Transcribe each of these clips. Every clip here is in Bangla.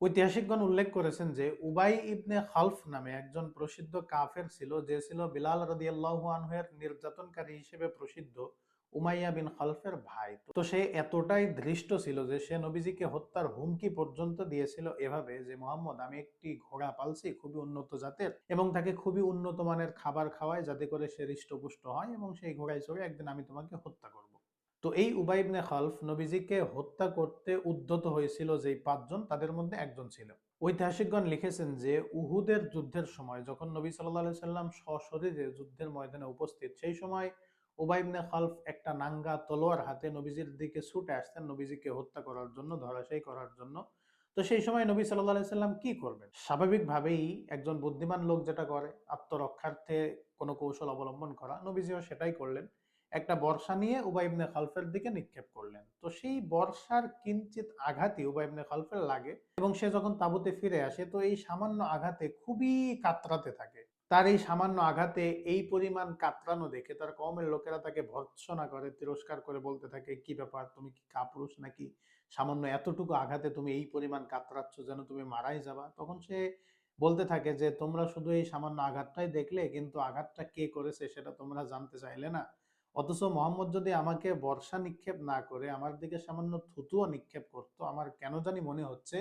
ঐতিহাসিকগণ উল্লেখ করেছেন যে উবাই ইবনে খালফ নামে একজন প্রসিদ্ধ কাফের ছিল, যে ছিল বিলাল রাদিয়াল্লাহু আনহু এর নির্যাতনকারী হিসেবে প্রসিদ্ধ উমাইয়া বিন খালফের ভাই। তো সে এতটাই ধৃষ্ট ছিল যে সে নবীজিকে হত্যার হুমকি পর্যন্ত দিয়েছিল, এভাবে যে মোহাম্মদ, আমি একটি ঘোড়া পালছি খুবই উন্নত জাতের এবং তাকে খুবই উন্নত মানের খাবার খাওয়াই যাতে করে সে হৃষ্টপুষ্ট হয়, এবং সেই ঘোড়ায় চড়ে একদিন আমি তোমাকে হত্যা করব। তো এই উবাই ইবনে খালফ নবীজিকে হত্যা করতে উদ্যত হয়েছিল যেই পাঁচজন, তাদের মধ্যে একজন ছিল। ঐতিহাসিকগণ লিখেছেন যে উহুদের যুদ্ধের সময় যখন নবী সাল্লাল্লাহু আলাইহি সাল্লাম সশরীরে যুদ্ধের ময়দানে উপস্থিত, সেই সময় উবাই ইবনে খালফ একটা নাঙ্গা তলোয়ার হাতে নবীজির দিকে ছুটে আসতেন নবীজিকে হত্যা করার জন্য, ধরাশায়ী করার জন্য। তো সেই সময় নবী সাল্লাল্লাহু আলাইহি সাল্লাম কি করবেন? স্বাভাবিকভাবেই একজন বুদ্ধিমান লোক যেটা করে, আত্মরক্ষার্থে কোনো কৌশল অবলম্বন করা, নবীজিও সেটাই করলেন। একটা বর্শা নিয়ে উবাই ইবনে খালফের দিকে নিক্ষেপ করলেন। তো সেই বর্শার কিঞ্চিত আঘাতই উবাই ইবনে খালফের লাগে এবং সে যখন তাঁবুতে ফিরে আসে তো এই সামান্য আঘাতে খুবই কাতরাতে থাকে। তার এই সামান্য আঘাতে এই পরিমাণ কাতরানো দেখে তার কওমের লোকেরা তাকে ভর্ৎসনা করে, তিরস্কার করে, বলতে থাকে, কি ব্যাপার, তুমি কি কাপুরুষ নাকি? সামান্য এতটুকু আঘাতে তুমি এই পরিমাণ কাতরাচ্ছ, যেন তুমি মারাই যাবা। তখন সে বলতে থাকে যে তোমরা শুধু এই সামান্য আঘাতটাই দেখলে, কিন্তু আঘাতটা কে করেছে সেটা তোমরা জানতে চাইলে না। অথচ মোহাম্মদ যদি আমাকে বর্ষা নিক্ষেপ না করে আমার দিকে সামান্য থুতুও নিক্ষেপ করতো, আমার কেন জানি মনে হচ্ছে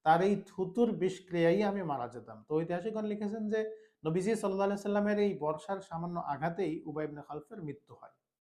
তার এই থুতুর বিষক্রিয়ায় আমি মারা যেতাম। তো ঐতিহাসিকগণ লিখেছেন যে নবীজি সাল্লাল্লাহু আলাইহি সাল্লামের এই বর্ষার সামান্য আঘাতেই উবাই ইবনে খালফের মৃত্যু হয়।